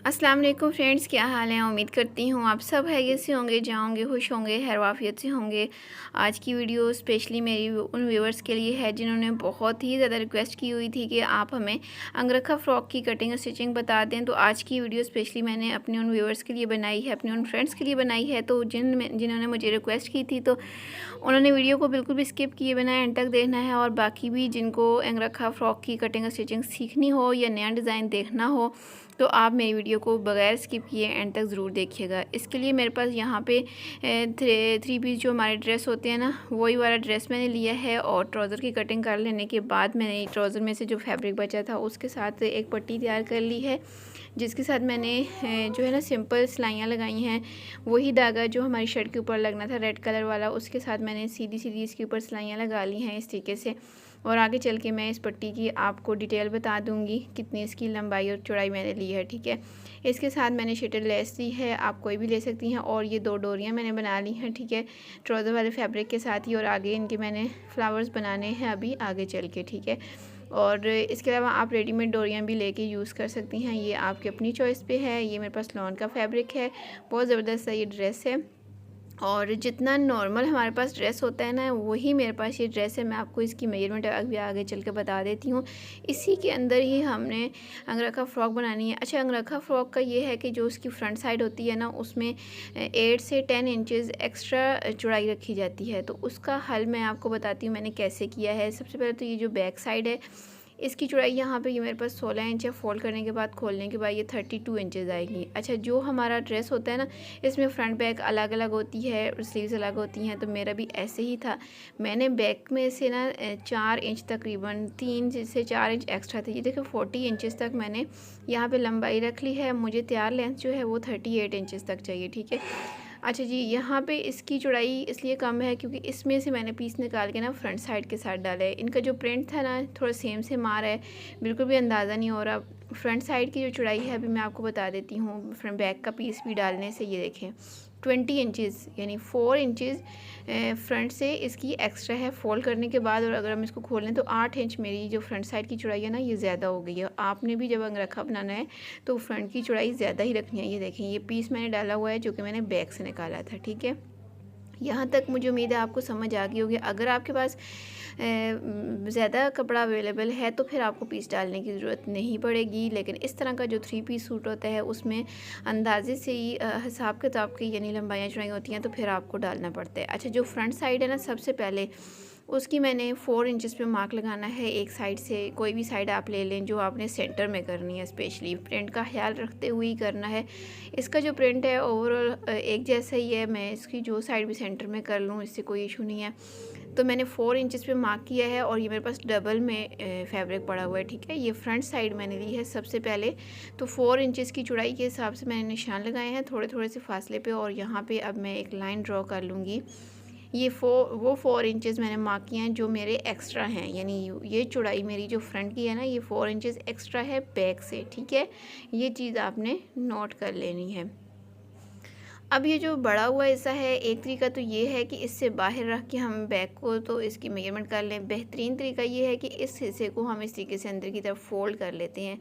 अस्सलाम वालेकुम फ्रेंड्स, क्या हाल है। उम्मीद करती हूँ आप सब हैगे से होंगे, जाओगे खुश होंगे, हैरवाफियत से होंगे। आज की वीडियो स्पेशली मेरी उन व्यूवर्स के लिए है जिन्होंने बहुत ही ज़्यादा रिक्वेस्ट की हुई थी कि आप हमें अंगरखा फ़्रॉक की कटिंग और स्टिचिंग बता दें। तो आज की वीडियो स्पेशली मैंने अपने उन व्यूवर्स के लिए बनाई है, अपने उन फ्रेंड्स के लिए बनाई है। तो जिन्होंने मुझे रिक्वेस्ट की थी तो उन्होंने वीडियो को बिल्कुल भी स्किप किए बिना एंड तक देखना है। और बाकी भी जिनको अंगरखा फ़्रॉक की कटिंग और स्टिचिंग सीखनी हो या नया डिज़ाइन देखना हो तो आप मेरी वीडियो को बगैर स्किप किए एंड तक ज़रूर देखिएगा। इसके लिए मेरे पास यहाँ पे थ्री पीस जो हमारे ड्रेस होते हैं ना, वही वाला ड्रेस मैंने लिया है। और ट्राउज़र की कटिंग कर लेने के बाद मैंने ट्राउज़र में से जो फैब्रिक बचा था उसके साथ एक पट्टी तैयार कर ली है, जिसके साथ मैंने जो है ना सिंपल सिलाइयाँ लगाई हैं। वही धागा जो हमारी शर्ट के ऊपर लगना था रेड कलर वाला, उसके साथ मैंने सीधी सीधी इसके ऊपर सिलाइयाँ लगा ली हैं इस तरीके से। और आगे चल के मैं इस पट्टी की आपको डिटेल बता दूंगी कितनी इसकी लंबाई और चौड़ाई मैंने ली है, ठीक है। इसके साथ मैंने शटल लेस ली है, आप कोई भी ले सकती हैं। और ये 2 डोरियाँ मैंने बना ली हैं, ठीक है, ट्राउज़र वाले फैब्रिक के साथ ही। और आगे इनके मैंने फ्लावर्स बनाने हैं अभी आगे चल के, ठीक है। और इसके अलावा आप रेडीमेड डोरियाँ भी लेके यूज़ कर सकती हैं, ये आपकी अपनी चॉइस पे है। ये मेरे पास लॉन का फैब्रिक है, बहुत ज़बरदस्त सा ये ड्रेस है। और जितना नॉर्मल हमारे पास ड्रेस होता है ना, वही मेरे पास ये ड्रेस है। मैं आपको इसकी मेजरमेंट अभी आगे चल के बता देती हूँ। इसी के अंदर ही हमने अंगरखा फ़्रॉक बनानी है। अच्छा, अंगरखा फ़्रॉक का ये है कि जो उसकी फ्रंट साइड होती है ना, उसमें 8 से 10 इंचज़ एक्स्ट्रा चौड़ाई रखी जाती है। तो उसका हल मैं आपको बताती हूँ मैंने कैसे किया है। सबसे पहले तो ये जो बैक साइड है, इसकी चौड़ाई यहाँ पे ये मेरे पास 16 इंच है। फोल्ड करने के बाद खोलने के बाद ये 32 इंचज़ आएगी। अच्छा, जो हमारा ड्रेस होता है ना, इसमें फ्रंट बैक अलग अलग होती है और स्लीव्स अलग होती हैं। तो मेरा भी ऐसे ही था। मैंने बैक में से ना 4 इंच तकरीबन 3 से 4 इंच एक्स्ट्रा थे। ये देखो 40 इंचज़ तक मैंने यहाँ पे लंबाई रख ली है। मुझे तैयार लेंथ जो है वो 38 इंचज़ तक चाहिए, ठीक है। अच्छा जी, यहाँ पे इसकी चौड़ाई इसलिए कम है क्योंकि इसमें से मैंने पीस निकाल के ना फ्रंट साइड के साथ डाला है। इनका जो प्रिंट था ना, थोड़ा सेम सेम आ रहा है, बिल्कुल भी अंदाज़ा नहीं हो रहा। फ्रंट साइड की जो चौड़ाई है अभी मैं आपको बता देती हूँ। फ्रंट बैक का पीस भी डालने से ये देखें 20 इंचज़ यानी 4 इंचज़ फ्रंट से इसकी एक्स्ट्रा है फोल्ड करने के बाद। और अगर हम इसको खोलें तो 8 इंच मेरी जो फ्रंट साइड की चौड़ाई है ना, ये ज़्यादा हो गई है। आपने भी जब अंगरखा बनाना है तो फ्रंट की चौड़ाई ज़्यादा ही रखनी है। ये देखें, ये पीस मैंने डाला हुआ है जो कि मैंने बैक से निकाला था, ठीक है। यहाँ तक मुझे उम्मीद है आपको समझ आ गई होगी। अगर आपके पास ज़्यादा कपड़ा अवेलेबल है तो फिर आपको पीस डालने की ज़रूरत नहीं पड़ेगी। लेकिन इस तरह का जो 3 पीस सूट होता है उसमें अंदाजे से ही हिसाब किताब की यानी लंबाइयाँ चौड़ाई होती हैं, तो फिर आपको डालना पड़ता है। अच्छा, जो फ्रंट साइड है ना, सबसे पहले उसकी मैंने 4 इंचज़ पे मार्क लगाना है। एक साइड से कोई भी साइड आप ले लें जो आपने सेंटर में करनी है। स्पेशली प्रिंट का ख्याल रखते हुए ही करना है। इसका जो प्रिंट है ओवरऑल एक जैसा ही है। मैं इसकी जो साइड भी सेंटर में कर लूँ, इससे कोई इशू नहीं है। तो मैंने 4 इंचज़ पे मार्क किया है और ये मेरे पास डबल में फैब्रिक पड़ा हुआ है, ठीक है। ये फ्रंट साइड मैंने ली है सबसे पहले। तो 4 इंचज़ की चौड़ाई के हिसाब से मैंने निशान लगाए हैं थोड़े थोड़े से फासले पे। और यहाँ पे अब मैं एक लाइन ड्रॉ कर लूँगी। ये 4 इंचज़ मैंने मार्क किए हैं जो मेरे एक्स्ट्रा हैं, यानी ये चौड़ाई मेरी जो फ्रंट की है ना, ये 4 इंचज़ एक्स्ट्रा है बैक से, ठीक है। ये चीज़ आपने नोट कर लेनी है। अब ये जो बड़ा हुआ हिस्सा है, एक तरीका तो ये है कि इससे बाहर रख के हम बैक को तो इसकी मेजरमेंट कर लें। बेहतरीन तरीका ये है कि इस हिस्से को हम इस तरीके से अंदर की तरफ फोल्ड कर लेते हैं,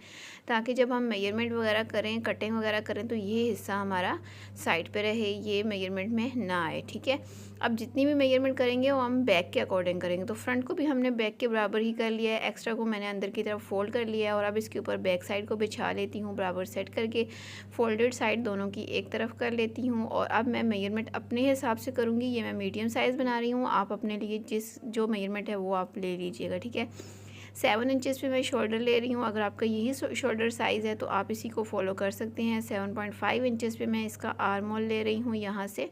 ताकि जब हम मेजरमेंट वगैरह करें, कटिंग वगैरह करें, तो ये हिस्सा हमारा साइड पे रहे, ये मेजरमेंट में ना आए, ठीक है। अब जितनी भी मेजरमेंट करेंगे वो हम बैक के अकॉर्डिंग करेंगे। तो फ्रंट को भी हमने बैक के बराबर ही कर लिया है, एक्स्ट्रा को मैंने अंदर की तरफ फोल्ड कर लिया है। और अब इसके ऊपर बैक साइड को बिछा लेती हूँ बराबर सेट करके, फोल्डेड साइड दोनों की एक तरफ कर लेती हूँ। और अब मैं मेजरमेंट अपने हिसाब से करूँगी। ये मैं मीडियम साइज़ बना रही हूँ, आप अपने लिए जो मेजरमेंट है वो आप ले लीजिएगा, ठीक है। 7 इंचज़ पे मैं शोल्डर ले रही हूँ। अगर आपका यही शोल्डर साइज़ है तो आप इसी को फॉलो कर सकते हैं। 7.5 इंचज़ पे मैं इसका आर्म होल ले रही हूँ यहाँ से।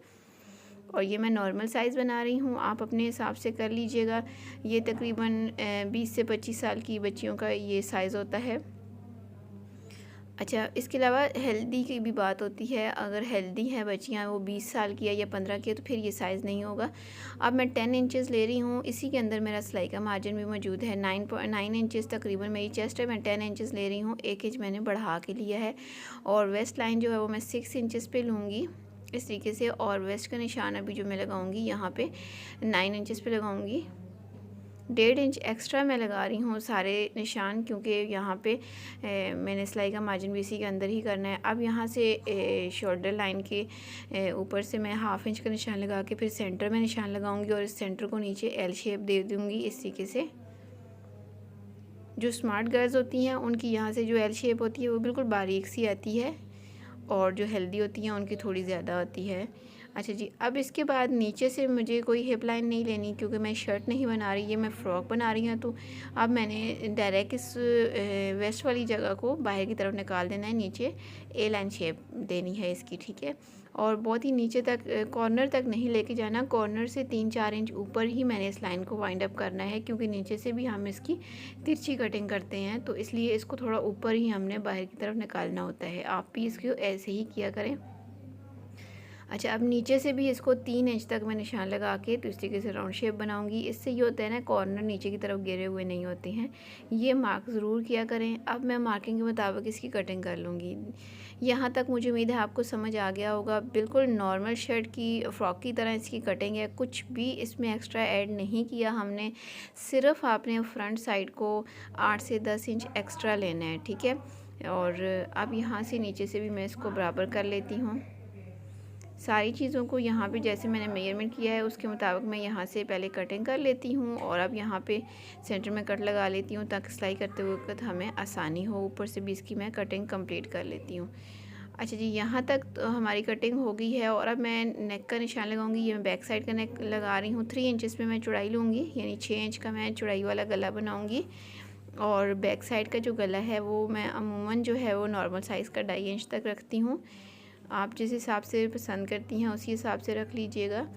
और ये मैं नॉर्मल साइज़ बना रही हूँ, आप अपने हिसाब से कर लीजिएगा। ये तकरीबन 20 से 25 साल की बच्चियों का ये साइज़ होता है। अच्छा, इसके अलावा हेल्दी की भी बात होती है। अगर हेल्दी हैं बच्चियाँ, वो 20 साल की है या 15 की है, तो फिर ये साइज़ नहीं होगा। अब मैं 10 इंचज़ ले रही हूँ। इसी के अंदर मेरा सिलाई का मार्जिन भी मौजूद है। 9 इंचज़ तकरीबन मेरी चेस्ट है। मैं 10 इंचज़ ले रही हूँ, 1 इंच मैंने बढ़ा के लिया है। और वेस्ट लाइन जो है वो मैं 6 इंचज़ पे लूँगी इस तरीके से। और वेस्ट का निशान अभी जो मैं लगाऊँगी यहाँ पे 9 इंचज़ पे लगाऊँगी। 1.5 इंच एक्स्ट्रा मैं लगा रही हूँ सारे निशान, क्योंकि यहाँ पे मैंने सिलाई का मार्जिन भी इसी के अंदर ही करना है। अब यहाँ से शोल्डर लाइन के ऊपर से मैं 1/2 इंच का निशान लगा के फिर सेंटर में निशान लगाऊंगी और इस सेंटर को नीचे एल शेप दे दूँगी इस तरीके से। जो स्मार्ट गर्ल्स होती हैं उनकी यहाँ से जो एल शेप होती है वो बिल्कुल बारीक सी आती है, और जो हेल्दी होती हैं उनकी थोड़ी ज़्यादा होती है। अच्छा जी, अब इसके बाद नीचे से मुझे कोई हिप लाइन नहीं लेनी, क्योंकि मैं शर्ट नहीं बना रही, ये मैं फ़्रॉक बना रही हूँ। तो अब मैंने डायरेक्ट इस वेस्ट वाली जगह को बाहर की तरफ निकाल देना है, नीचे ए लाइन शेप देनी है इसकी, ठीक है। और बहुत ही नीचे तक कॉर्नर तक नहीं लेके जाना, कॉर्नर से 3-4 इंच ऊपर ही मैंने इस लाइन को वाइंड अप करना है, क्योंकि नीचे से भी हम इसकी तिरछी कटिंग करते हैं, तो इसलिए इसको थोड़ा ऊपर ही हमने बाहर की तरफ निकालना होता है। आप भी इसको ऐसे ही किया करें। अच्छा, अब नीचे से भी इसको 3 इंच तक मैं निशान लगा के तो इस तरीके से राउंड शेप बनाऊंगी। इससे ये होता है ना, कॉर्नर नीचे की तरफ गिरे हुए नहीं होते हैं। ये मार्क ज़रूर किया करें। अब मैं मार्किंग के मुताबिक इसकी कटिंग कर लूँगी। यहाँ तक मुझे उम्मीद है आपको समझ आ गया होगा। बिल्कुल नॉर्मल शर्ट की, फ्रॉक की तरह इसकी कटिंग है, कुछ भी इसमें एक्स्ट्रा ऐड नहीं किया हमने। सिर्फ आपने फ्रंट साइड को 8 से 10 इंच एक्स्ट्रा लेना है, ठीक है। और अब यहाँ से नीचे से भी मैं इसको बराबर कर लेती हूँ। सारी चीज़ों को यहाँ पे जैसे मैंने मेजरमेंट किया है उसके मुताबिक मैं यहाँ से पहले कटिंग कर लेती हूँ, और अब यहाँ पे सेंटर में कट लगा लेती हूँ ताकि सिलाई करते हुए वक्त हमें आसानी हो। ऊपर से भी इसकी मैं कटिंग कंप्लीट कर लेती हूँ। अच्छा जी, यहाँ तक तो हमारी कटिंग हो गई है, और अब मैं नेक का निशान लगाऊंगी। ये मैं बैक साइड का नेक लगा रही हूँ। 3 इंचज़ में मैं चौड़ाई लूँगी, यानी 6 इंच का मैं चौड़ाई वाला गला बनाऊँगी। और बैक साइड का जो गला है वो मैं अमूमन जो है वो नॉर्मल साइज़ का 2.5 इंच तक रखती हूँ। आप जिस हिसाब से पसंद करती हैं उसी हिसाब से रख लीजिएगा।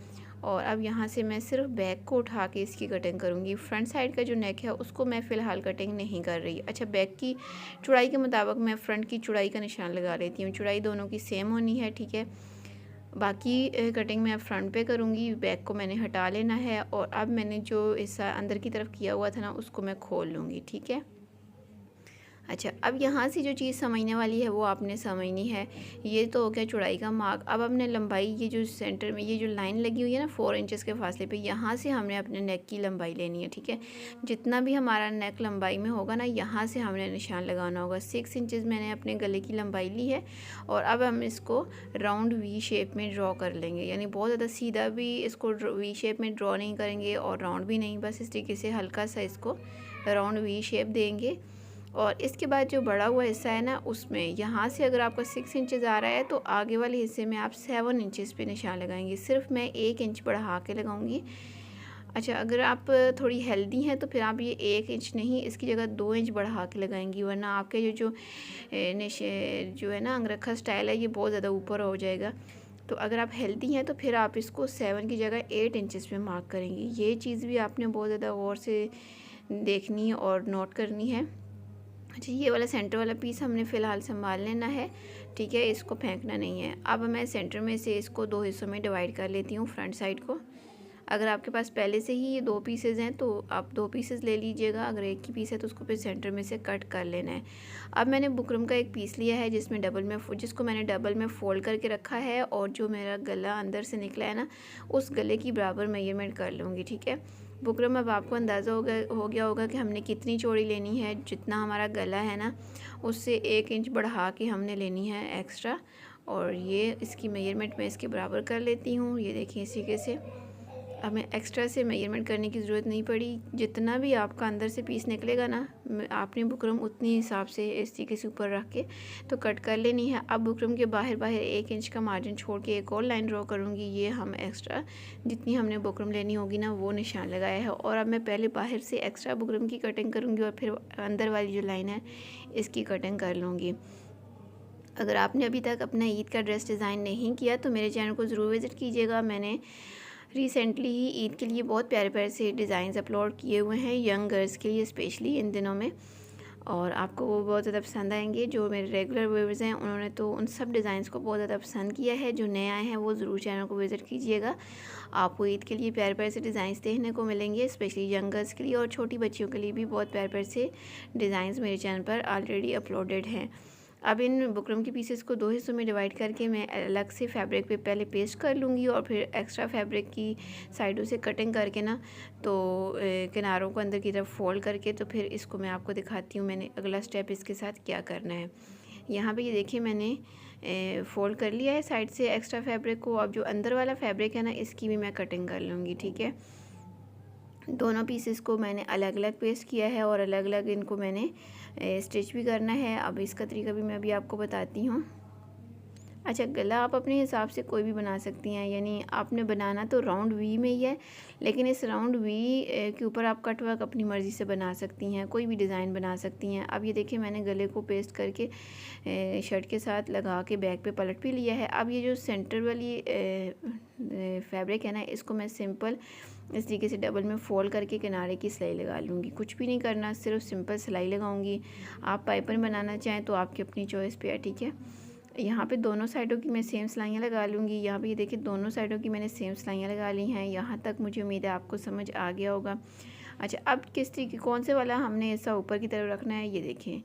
और अब यहाँ से मैं सिर्फ बैक को उठा के इसकी कटिंग करूँगी। फ्रंट साइड का जो नेक है उसको मैं फ़िलहाल कटिंग नहीं कर रही। अच्छा, बैक की चौड़ाई के मुताबिक मैं फ्रंट की चौड़ाई का निशान लगा लेती हूँ। चौड़ाई दोनों की सेम होनी है, ठीक है। बाकी कटिंग मैं फ्रंट पे करूँगी, बैक को मैंने हटा लेना है। और अब मैंने जो हिस्सा अंदर की तरफ किया हुआ था ना, उसको मैं खोल लूँगी, ठीक है। अच्छा, अब यहाँ से जो चीज़ समझने वाली है वो आपने समझनी है। ये तो हो गया चौड़ाई का मार्क। अब हमने लंबाई, ये जो सेंटर में ये जो लाइन लगी हुई है ना 4 इंचेस के फासले पे, यहाँ से हमने अपने नेक की लंबाई लेनी है, ठीक है। जितना भी हमारा नेक लंबाई में होगा ना, यहाँ से हमने निशान लगाना होगा। 6 इंचेस मैंने अपने गले की लंबाई ली है, और अब हम इसको राउंड वी शेप में ड्रॉ कर लेंगे। यानी बहुत ज़्यादा सीधा भी इसको वी शेप में ड्रॉ नहीं करेंगे और राउंड भी नहीं, बस इस तरीके से हल्का सा इसको राउंड वी शेप देंगे। और इसके बाद जो बड़ा हुआ हिस्सा है ना, उसमें यहाँ से अगर आपका 6 इंचज़ आ रहा है तो आगे वाले हिस्से में आप 7 इंचज़ पे निशान लगाएंगे। सिर्फ मैं 1 इंच बढ़ा के लगाऊंगी। अच्छा, अगर आप थोड़ी हेल्दी हैं तो फिर आप ये 1 इंच नहीं, इसकी जगह 2 इंच बढ़ा के लगाएंगी, वरना आपके जो है ना अंगरखा स्टाइल है, ये बहुत ज़्यादा ऊपर हो जाएगा। तो अगर आप हेल्दी हैं तो फिर आप इसको 7 की जगह 8 इंचज़ पे मार्क करेंगी। ये चीज़ भी आपने बहुत ज़्यादा गौर से देखनी है और नोट करनी है। अच्छा, ये वाला सेंटर वाला पीस हमने फ़िलहाल संभाल लेना है, ठीक है, इसको फेंकना नहीं है। अब मैं सेंटर में से इसको 2 हिस्सों में डिवाइड कर लेती हूँ, फ्रंट साइड को। अगर आपके पास पहले से ही ये 2 पीसेज हैं तो आप 2 पीसेज ले लीजिएगा। अगर एक ही पीस है तो उसको फिर सेंटर में से कट कर लेना है। अब मैंने बुकरम का एक पीस लिया है जिसको मैंने डबल में फ़ोल्ड करके रखा है, और जो मेरा गला अंदर से निकला है ना, उस गले की बराबर मेजरमेंट कर लूँगी, ठीक है। बुकरम अब आपको अंदाज़ा हो गया होगा कि हमने कितनी चौड़ी लेनी है। जितना हमारा गला है ना, उससे 1 इंच बढ़ा के हमने लेनी है एक्स्ट्रा, और ये इसकी मेजरमेंट मैं इसके बराबर कर लेती हूँ। ये देखिए, इस तरीके से हमें एक्स्ट्रा से मेजरमेंट करने की ज़रूरत नहीं पड़ी। जितना भी आपका अंदर से पीस निकलेगा ना, आपने बुकरम उतनी हिसाब से इस तरीके से ऊपर रख के तो कट कर लेनी है। अब बुकरम के बाहर 1 इंच का मार्जिन छोड़ के एक और लाइन ड्रॉ करूँगी। ये हम एक्स्ट्रा जितनी हमने बुकरम लेनी होगी ना, वो निशान लगाया है। और अब मैं पहले बाहर से एक्स्ट्रा बुकरम की कटिंग करूँगी, और फिर अंदर वाली जो लाइन है इसकी कटिंग कर लूँगी। अगर आपने अभी तक अपना ईद का ड्रेस डिज़ाइन नहीं किया तो मेरे चैनल को ज़रूर विज़िट कीजिएगा। मैंने रिसेंटली ही ईद के लिए बहुत प्यारे प्यारे से डिज़ाइंस अपलोड किए हुए हैं, यंग गर्ल्स के लिए स्पेशली इन दिनों में, और आपको वो बहुत ज़्यादा पसंद आएंगे। जो मेरे रेगुलर व्यूअर्स हैं उन्होंने तो उन सब डिज़ाइंस को बहुत ज़्यादा पसंद किया है। जो नए आए हैं वो ज़रूर चैनल को विज़िट कीजिएगा। आपको ईद के लिए प्यारे प्यारे से डिज़ाइंस देखने को मिलेंगे, स्पेशली यंग गर्ल्स के लिए, और छोटी बच्चियों के लिए भी बहुत प्यारे प्यारे से डिज़ाइंस मेरे चैनल पर ऑलरेडी अपलोडेड हैं। अब इन बुकरम के पीसेस को 2 हिस्सों में डिवाइड करके मैं अलग से फैब्रिक पे पहले पेस्ट कर लूँगी और फिर एक्स्ट्रा फैब्रिक की साइडों से कटिंग करके ना तो किनारों को अंदर की तरफ फोल्ड करके तो फिर इसको मैं आपको दिखाती हूँ मैंने अगला स्टेप इसके साथ क्या करना है। यहाँ पे ये देखिए मैंने फ़ोल्ड कर लिया है साइड से एक्स्ट्रा फैब्रिक को। अब जो अंदर वाला फैब्रिक है ना इसकी भी मैं कटिंग कर लूँगी, ठीक है। दोनों पीसेस को मैंने अलग अलग पेस्ट किया है और अलग अलग इनको मैंने स्टिच भी करना है। अब इसका तरीका भी मैं अभी आपको बताती हूँ। अच्छा, गला आप अपने हिसाब से कोई भी बना सकती हैं, यानी आपने बनाना तो राउंड वी में ही है, लेकिन इस राउंड वी के ऊपर आप कट वर्क अपनी मर्ज़ी से बना सकती हैं, कोई भी डिज़ाइन बना सकती हैं। अब ये देखिए मैंने गले को पेस्ट करके शर्ट के साथ लगा के बैक पे पलट भी लिया है। अब ये जो सेंटर वाली फैब्रिक है ना इसको मैं सिंपल इस तरीके से डबल में फोल्ड करके किनारे की सिलाई लगा लूँगी। कुछ भी नहीं करना, सिर्फ सिंपल सिलाई लगाऊँगी। आप पाइपिंग बनाना चाहें तो आपकी अपनी चॉइस पे है, ठीक है। यहाँ पे दोनों साइडों की मैं सेम सिलाइयाँ लगा लूँगी। यहाँ पे ये देखिए दोनों साइडों की मैंने सेम सिलाइयाँ लगा ली हैं। यहाँ तक मुझे उम्मीद है आपको समझ आ गया होगा। अच्छा, अब किस तरीके कौन से वाला हमने ऐसा ऊपर की तरफ रखना है, ये देखें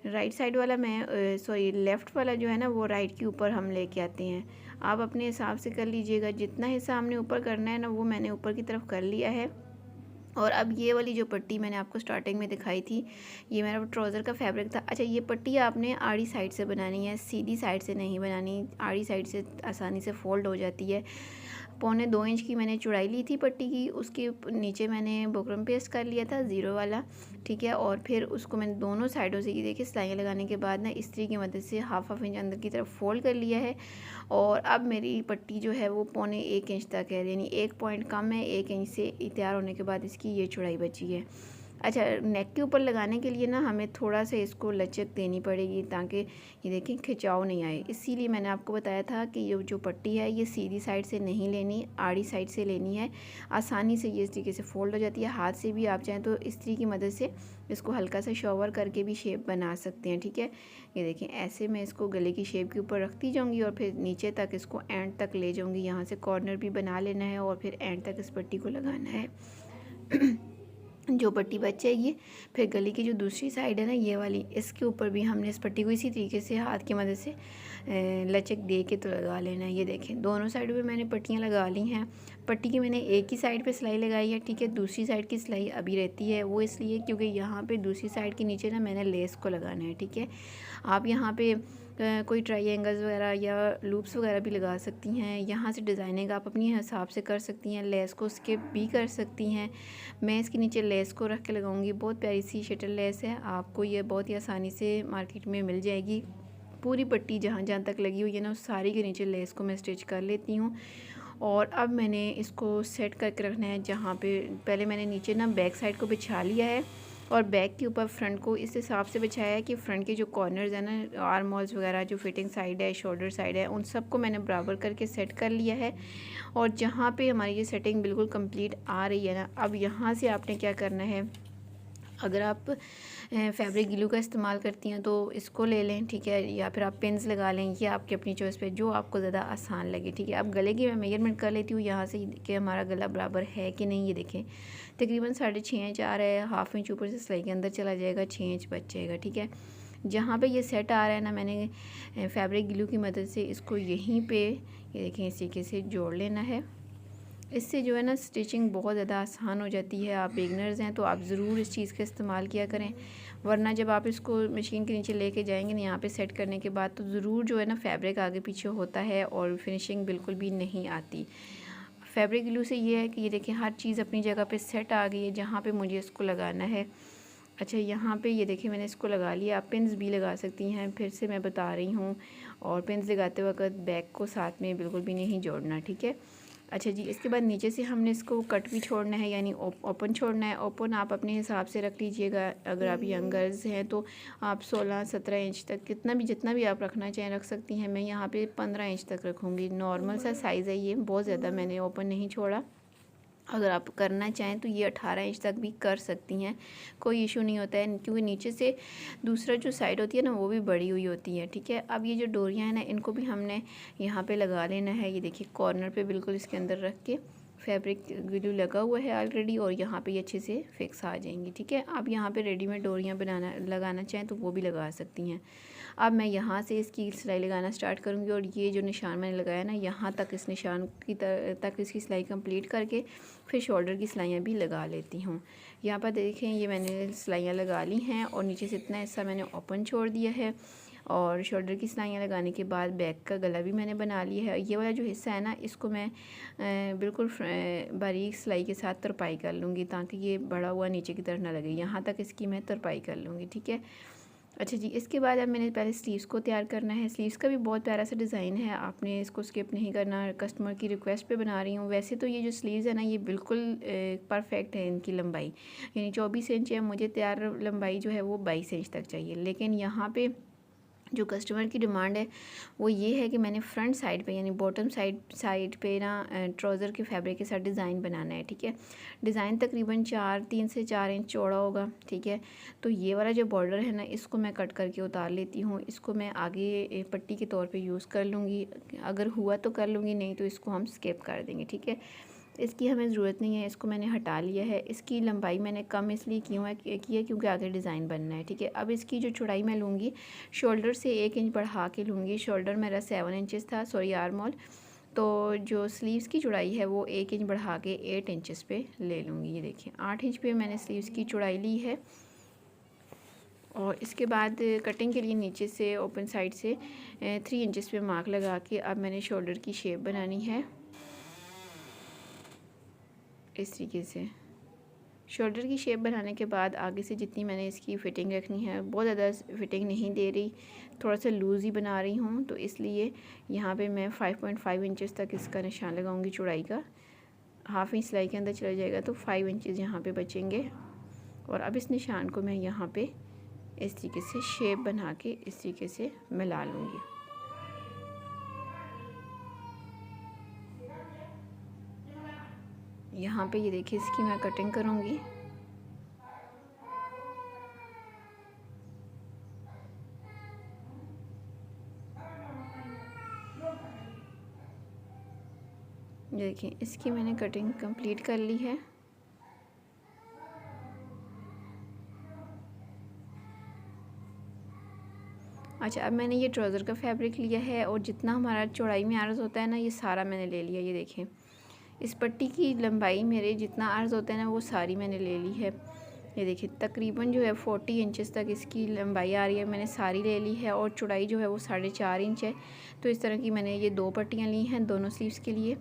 राइट साइड वाला मैं सॉरी लेफ़्ट वाला जो है ना वो राइट के ऊपर हम लेके आते हैं। आप अपने हिसाब से कर लीजिएगा, जितना हिस्सा हमने ऊपर करना है ना वो मैंने ऊपर की तरफ कर लिया है। और अब ये वाली जो पट्टी मैंने आपको स्टार्टिंग में दिखाई थी, ये मेरा ट्राउज़र का फैब्रिक था। अच्छा, ये पट्टी आपने आड़ी साइड से बनानी है, सीधी साइड से नहीं बनानी। आड़ी साइड से आसानी से फोल्ड हो जाती है। 1.25 इंच की मैंने चौड़ाई ली थी पट्टी की, उसके नीचे मैंने बुकरम पेस्ट कर लिया था ज़ीरो वाला, ठीक है। और फिर उसको मैंने दोनों साइडों से ये देखिए सिलाइयाँ लगाने के बाद ना इस्त्री की मदद से हाफ इंच अंदर की तरफ फोल्ड कर लिया है। और अब मेरी पट्टी जो है वो 1.25 इंच तक है, यानी 1 पॉइंट कम है 1 इंच से। तैयार होने के बाद इसकी ये चौड़ाई बची है। अच्छा, नेक के ऊपर लगाने के लिए ना हमें थोड़ा सा इसको लचक देनी पड़ेगी ताकि ये देखें खिंचाव नहीं आए। इसीलिए मैंने आपको बताया था कि ये जो पट्टी है ये सीधी साइड से नहीं लेनी, आड़ी साइड से लेनी है। आसानी से ये इस तरीके से फोल्ड हो जाती है। हाथ से भी आप चाहें तो इस्त्री की मदद से इसको हल्का सा शोवर करके भी शेप बना सकते हैं, ठीक है। ये देखें ऐसे मैं इसको गले की शेप के ऊपर रखती जाऊँगी और फिर नीचे तक इसको एंड तक ले जाऊँगी। यहाँ से कॉर्नर भी बना लेना है और फिर एंड तक इस पट्टी को लगाना है। जो पट्टी बच जाएगी फिर गले की जो दूसरी साइड है ना ये वाली, इसके ऊपर भी हमने इस पट्टी को इसी तरीके से हाथ की मदद से लचक दे के तो लगा लेना है। ये देखें दोनों साइड पे मैंने पट्टियाँ लगा ली हैं। पट्टी की मैंने एक ही साइड पे सिलाई लगाई है, ठीक है। दूसरी साइड की सिलाई अभी रहती है, वो इसलिए क्योंकि यहाँ पे दूसरी साइड के नीचे ना मैंने लेस को लगाना है, ठीक है। आप यहाँ पे कोई ट्रायंगल्स वगैरह या लूप्स वगैरह भी लगा सकती हैं। यहाँ से डिज़ाइनिंग आप अपनी हिसाब से कर सकती हैं, लेस को स्किप भी कर सकती हैं। मैं इसके नीचे लेस को रख के लगाऊंगी। बहुत प्यारी सी शटल लेस है, आपको ये बहुत ही आसानी से मार्केट में मिल जाएगी। पूरी पट्टी जहाँ जहाँ तक लगी हुई है ना उस सारी के नीचे लेस को मैं स्टिच कर लेती हूँ। और अब मैंने इसको सेट करके रखना है। जहाँ पे पहले मैंने नीचे ना बैक साइड को बिछा लिया है और बैक के ऊपर फ्रंट को इस हिसाब से बिछाया है कि फ्रंट के जो कॉर्नर्स हैं ना, आर्म होल्स वगैरह, जो फिटिंग साइड है, शोल्डर साइड है, उन सबको मैंने बराबर करके सेट कर लिया है। और जहाँ पे हमारी ये सेटिंग बिल्कुल कंप्लीट आ रही है ना, अब यहाँ से आपने क्या करना है, अगर आप फैब्रिक ग्लू का इस्तेमाल करती हैं तो इसको ले लें, ठीक है, या फिर आप पिन्स लगा लें, ये आपकी अपनी चॉइस पे जो आपको ज़्यादा आसान लगे, ठीक है। अब गले की मैं मेजरमेंट कर लेती हूँ यहाँ से कि हमारा गला बराबर है कि नहीं। ये देखें तकरीबन 6.5 इंच आ रहा है, हाफ इंच ऊपर से सिलाई के अंदर चला जाएगा, 6 इंच बच जाएगा, ठीक है। जहाँ पे ये सेट आ रहा है ना, मैंने फैब्रिक ग्लू की मदद से इसको यहीं पे ये देखें इस तरीके से जोड़ लेना है। इससे जो है ना स्टिचिंग बहुत ज़्यादा आसान हो जाती है। आप बिगनर्स हैं तो आप ज़रूर इस चीज़ का इस्तेमाल किया करें, वरना जब आप इसको मशीन के नीचे लेके जाएंगे ना यहाँ पे सेट करने के बाद, तो ज़रूर जो है ना फैब्रिक आगे पीछे होता है और फिनिशिंग बिल्कुल भी नहीं आती। फैब्रिक ग्लू से ये है कि ये देखें हर चीज़ अपनी जगह पे सेट आ गई है जहाँ पे मुझे इसको लगाना है। अच्छा, यहाँ पे ये देखिए मैंने इसको लगा लिया। आप पिन्स भी लगा सकती हैं, फिर से मैं बता रही हूँ। और पिन्स लगाते वक्त बैक को साथ में बिल्कुल भी नहीं जोड़ना, ठीक है। अच्छा जी, इसके बाद नीचे से हमने इसको कट भी छोड़ना है, यानी ओपन छोड़ना है। ओपन आप अपने हिसाब से रख लीजिएगा। अगर आप यंग गर्ल्स हैं तो आप 16-17 इंच तक जितना भी आप रखना चाहें रख सकती हैं। मैं यहाँ पे 15 इंच तक रखूँगी। नॉर्मल सा साइज़ है ये, बहुत ज़्यादा मैंने ओपन नहीं छोड़ा। अगर आप करना चाहें तो ये 18 इंच तक भी कर सकती हैं, कोई इशू नहीं होता है, क्योंकि नीचे से दूसरा जो साइड होती है ना वो भी बड़ी हुई होती है, ठीक है। अब ये जो डोरियां हैं ना इनको भी हमने यहाँ पे लगा लेना है। ये देखिए कॉर्नर पे बिल्कुल इसके अंदर रख के फैब्रिक ग्लू लगा हुआ है ऑलरेडी, और यहाँ पे ये अच्छे से फिक्स आ जाएंगी, ठीक है। आप यहाँ पे रेडीमेड डोरियाँ लगाना चाहें तो वो भी लगा सकती हैं। अब मैं यहाँ से इसकी सिलाई लगाना स्टार्ट करूँगी और ये जो निशान मैंने लगाया ना, यहाँ तक इस निशान की तक इसकी सिलाई कंप्लीट करके फिर शोल्डर की सिलाइयाँ भी लगा लेती हूँ। यहाँ पर देखें ये मैंने सिलाइयाँ लगा ली हैं और नीचे से इतना हिस्सा मैंने ओपन छोड़ दिया है और शोल्डर की सिलाइयाँ लगाने के बाद बैक का गला भी मैंने बना लिया है। ये वाला जो हिस्सा है ना, इसको मैं बिल्कुल बारीक सिलाई के साथ तरपाई कर लूँगी ताकि ये बड़ा हुआ नीचे की तरफ ना लगे। यहाँ तक इसकी मैं तरपाई कर लूँगी, ठीक है। अच्छा जी, इसके बाद अब मैंने पहले स्लीव्स को तैयार करना है। स्लीव्स का भी बहुत प्यारा सा डिज़ाइन है, आपने इसको स्किप नहीं करना, कस्टमर की रिक्वेस्ट पे बना रही हूँ। वैसे तो ये जो स्लीव्स है ना, ये बिल्कुल परफेक्ट है इनकी लंबाई, यानी 24 इंच है। मुझे तैयार लंबाई जो है वो 22 इंच तक चाहिए, लेकिन यहाँ पे जो कस्टमर की डिमांड है वो ये है कि मैंने फ्रंट साइड पे यानी बॉटम साइड पे ना ट्राउज़र के फैब्रिक के साथ डिज़ाइन बनाना है, ठीक है। डिज़ाइन तकरीबन 3 से 4 इंच चौड़ा होगा, ठीक है। तो ये वाला जो बॉर्डर है ना, इसको मैं कट करके उतार लेती हूँ। इसको मैं आगे पट्टी के तौर पे यूज़ कर लूँगी, अगर हुआ तो कर लूँगी, नहीं तो इसको हम स्किप कर देंगे, ठीक है। इसकी हमें ज़रूरत नहीं है, इसको मैंने हटा लिया है। इसकी लंबाई मैंने कम इसलिए की है क्योंकि आगे डिज़ाइन बनना है, ठीक है। अब इसकी जो चौड़ाई मैं लूँगी, शोल्डर से 1 इंच बढ़ा के लूँगी। शोल्डर मेरा 7 इंचज़ था, सॉरी आर्म होल, तो जो स्लीव्स की चौड़ाई है वो 1 इंच बढ़ा के 8 इंचज़ पे ले लूँगी। ये देखिए 8 इंच पे मैंने स्लीव्स की चौड़ाई ली है। और इसके बाद कटिंग के लिए नीचे से ओपन साइड से 3 इंचज़ पे मार्क लगा के अब मैंने शोल्डर की शेप बनानी है इस तरीके से। शोल्डर की शेप बनाने के बाद आगे से जितनी मैंने इसकी फ़िटिंग रखनी है, बहुत ज़्यादा फ़िटिंग नहीं दे रही, थोड़ा सा लूज़ ही बना रही हूँ, तो इसलिए यहाँ पे मैं 5.5 इंचज़ तक इसका निशान लगाऊंगी चौड़ाई का। हाफ़ इंच सिलाई के अंदर चला जाएगा तो 5 इंचज़ यहाँ पे बचेंगे। और अब इस निशान को मैं यहाँ पे इस तरीके से शेप बना के इस तरीके से मिला लूँगी। यहाँ पे ये देखिए इसकी मैं कटिंग करूँगी। ये देखिए इसकी मैंने कटिंग कंप्लीट कर ली है। अच्छा, अब मैंने ये ट्राउज़र का फैब्रिक लिया है और जितना हमारा चौड़ाई में अर्ज़ होता है ना, ये सारा मैंने ले लिया। ये देखें इस पट्टी की लंबाई मेरे जितना अर्ज़ होता है ना, वो सारी मैंने ले ली है। ये देखिए तकरीबन जो है 40 इंचज़ तक इसकी लंबाई आ रही है, मैंने सारी ले ली है। और चौड़ाई जो है वो 4.5 इंच है। तो इस तरह की मैंने ये 2 पट्टियाँ ली हैं दोनों स्लीव्स के लिए।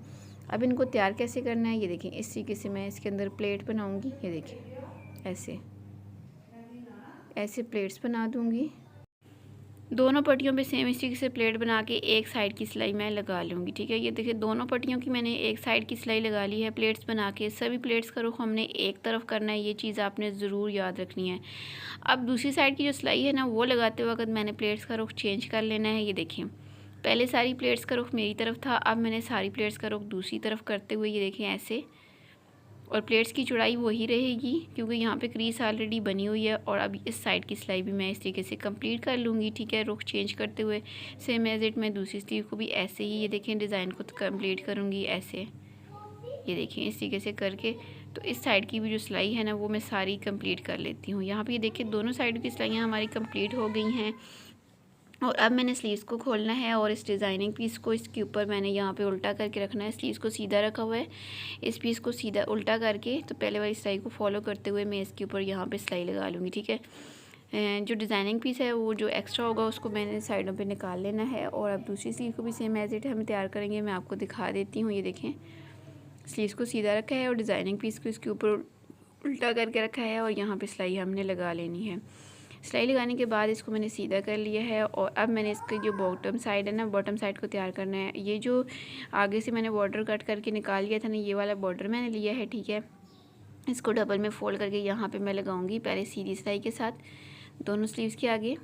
अब इनको तैयार कैसे करना है, ये देखें इस तरीके से मैं इसके अंदर प्लेट बनाऊँगी। ये देखें ऐसे प्लेट्स बना दूँगी। दोनों पट्टियों पे सेम इस तरीके से प्लेट बना के एक साइड की सिलाई मैं लगा लूँगी, ठीक है। ये देखिए दोनों पट्टियों की मैंने एक साइड की सिलाई लगा ली है प्लेट्स बना के। सभी प्लेट्स का रुख हमने एक तरफ करना है, ये चीज़ आपने ज़रूर याद रखनी है। अब दूसरी साइड की जो सिलाई है ना, वो लगाते वक्त मैंने प्लेट्स का रुख चेंज कर लेना है। ये देखिए पहले सारी प्लेट्स का रुख मेरी तरफ था, अब मैंने सारी प्लेट्स का रुख दूसरी तरफ करते हुए ये देखें ऐसे। और प्लेट्स की चौड़ाई वही रहेगी क्योंकि यहाँ पे क्रीज ऑलरेडी बनी हुई है। और अब इस साइड की सिलाई भी मैं इस तरीके से कंप्लीट कर लूँगी, ठीक है। रुख चेंज करते हुए सेम एज इट मैं दूसरी स्लीव को भी ऐसे ही ये देखें डिज़ाइन को कंप्लीट करूँगी ऐसे। ये देखें इस तरीके से करके तो इस साइड की भी जो सिलाई है ना, वो मैं सारी कंप्लीट कर लेती हूँ। यहाँ पर ये देखिए दोनों साइड की सिलाइयाँ हमारी कंप्लीट हो गई हैं। और अब मैंने स्लीव्स को खोलना है और इस डिज़ाइनिंग पीस को इसके ऊपर मैंने यहाँ पे उल्टा करके रखना है। स्लीव्स को सीधा रखा हुआ है, इस पीस को सीधा उल्टा करके तो पहले वाली सिलाई को फॉलो करते हुए मैं इसके ऊपर यहाँ पे सिलाई लगा लूँगी, ठीक है। जो डिज़ाइनिंग पीस है वो जो एक्स्ट्रा होगा उसको मैंने साइडों पे निकाल लेना है। और अब दूसरी स्लीव को भी सेम एज इट हम तैयार करेंगे, मैं आपको दिखा देती हूँ। ये देखें स्लीव्स को सीधा रखा है और डिज़ाइनिंग पीस को इसके ऊपर उल्टा करके रखा है और यहाँ पर सिलाई हमने लगा लेनी है। सिलाई लगाने के बाद इसको मैंने सीधा कर लिया है। और अब मैंने इसकी जो बॉटम साइड है ना, बॉटम साइड को तैयार करना है। ये जो आगे से मैंने बॉर्डर कट करके निकाल लिया था ना, ये वाला बॉर्डर मैंने लिया है, ठीक है। इसको डबल में फोल्ड करके यहाँ पे मैं लगाऊंगी पहले सीधी सिलाई के साथ दोनों स्लीव्स के आगे।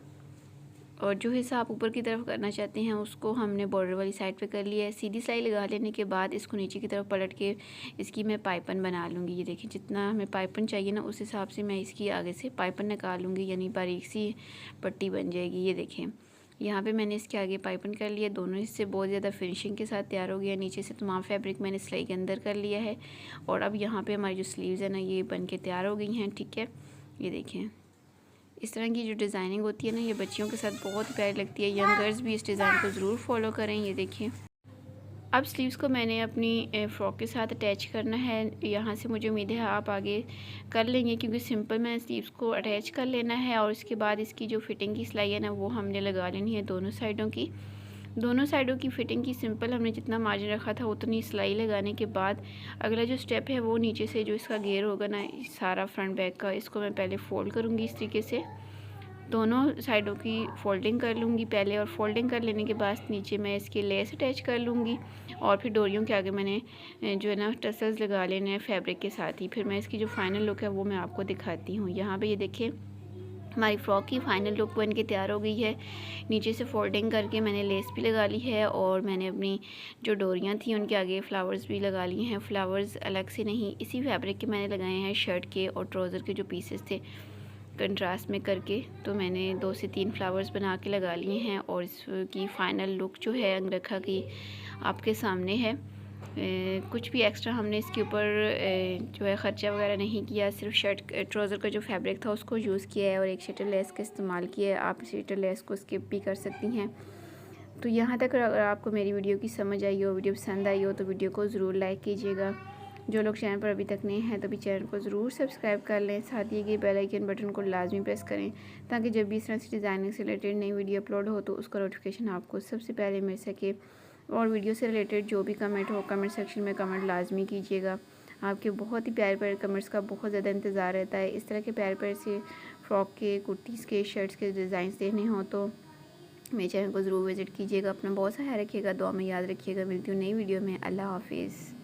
और जो हिस्सा आप ऊपर की तरफ करना चाहते हैं उसको हमने बॉर्डर वाली साइड पे कर लिया है। सीधी सिलाई लगा लेने के बाद इसको नीचे की तरफ पलट के इसकी मैं पाइपन बना लूँगी। ये देखिए जितना हमें पाइपन चाहिए ना, उस हिसाब से मैं इसकी आगे से पाइपन निकाल लूँगी, यानी बारीक सी पट्टी बन जाएगी। ये देखें यहाँ पे मैंने इसके आगे पाइपन कर लिया। दोनों हिस्से बहुत ज़्यादा फिनिशिंग के साथ तैयार हो गया। नीचे से तमाम फैब्रिक मैंने सिलाई के अंदर कर लिया है। और अब यहाँ पर हमारी जो स्लीव्स है ना, ये बन के तैयार हो गई हैं, ठीक है। ये देखें इस तरह की जो डिज़ाइनिंग होती है ना, ये बच्चियों के साथ बहुत प्यारी लगती है। यंग गर्ल्स भी इस डिज़ाइन को ज़रूर फॉलो करें। ये देखिए, अब स्लीव्स को मैंने अपनी फ़्रॉक के साथ अटैच करना है। यहाँ से मुझे उम्मीद है आप आगे कर लेंगे, क्योंकि सिंपल मैंने स्लीव्स को अटैच कर लेना है और उसके बाद इसकी जो फिटिंग की सिलाई है ना, वो हमने लगा लेनी है दोनों साइडों की। दोनों साइडों की फ़िटिंग की सिंपल हमने जितना मार्जिन रखा था उतनी सिलाई लगाने के बाद अगला जो स्टेप है वो नीचे से जो इसका घेर होगा ना, सारा फ्रंट बैक का, इसको मैं पहले फ़ोल्ड करूँगी इस तरीके से। दोनों साइडों की फ़ोल्डिंग कर लूँगी पहले, और फोल्डिंग कर लेने के बाद नीचे मैं इसकी लेस अटैच कर लूँगी और फिर डोरियों के आगे मैंने जो है ना टसल्स लगा लेने हैं फैब्रिक के साथ ही। फिर मैं इसकी जो फाइनल लुक है वो मैं आपको दिखाती हूँ। यहाँ पे ये देखिए, हमारी फ़्रॉक की फ़ाइनल लुक बन के तैयार हो गई है। नीचे से फोल्डिंग करके मैंने लेस भी लगा ली है और मैंने अपनी जो डोरियाँ थी उनके आगे फ़्लावर्स भी लगा लिए हैं। फ़्लावर्स अलग से नहीं, इसी फैब्रिक के मैंने लगाए हैं शर्ट के और ट्राउज़र के जो पीसेस थे कंट्रास्ट में करके। तो मैंने 2 से 3 फ्लावर्स बना के लगा लिए हैं और इसकी फ़ाइनल लुक जो है अंगरखा की आपके सामने है। कुछ भी एक्स्ट्रा हमने इसके ऊपर जो है ख़र्चा वगैरह नहीं किया, सिर्फ शर्ट ट्राउज़र का जो फैब्रिक था उसको यूज़ किया है और एक शटर लेस का इस्तेमाल किया है। आप शटर लेस को स्किप भी कर सकती हैं। तो यहाँ तक अगर आपको मेरी वीडियो की समझ आई हो, वीडियो पसंद आई हो, तो वीडियो को ज़रूर लाइक कीजिएगा। जो लोग चैनल पर अभी तक नए हैं तो भी चैनल को ज़रूर सब्सक्राइब कर लें। साथ ही ये बेल आइकन बटन को लाजमी प्रेस करें, ताकि जब भी इस तरह से डिज़ाइनिंग से रिलेटेड नई वीडियो अपलोड हो तो उसका नोटिफिकेशन आपको सबसे पहले मिल सके। और वीडियो से रिलेटेड जो भी कमेंट हो कमेंट सेक्शन में कमेंट लाजमी कीजिएगा। आपके बहुत ही प्यारे प्यारे कमेंट्स का बहुत ज़्यादा इंतज़ार रहता है। इस तरह के प्यारे प्यारे से फ्रॉक के, कुर्तीज़ के, शर्ट्स के डिज़ाइंस देखने हो तो मेरे चैनल को ज़रूर विज़िट कीजिएगा। अपना बहुत सा ख्याल रखिएगा, दुआ में याद रखिएगा। मिलती हूँ नई वीडियो में। अल्लाह हाफिज़।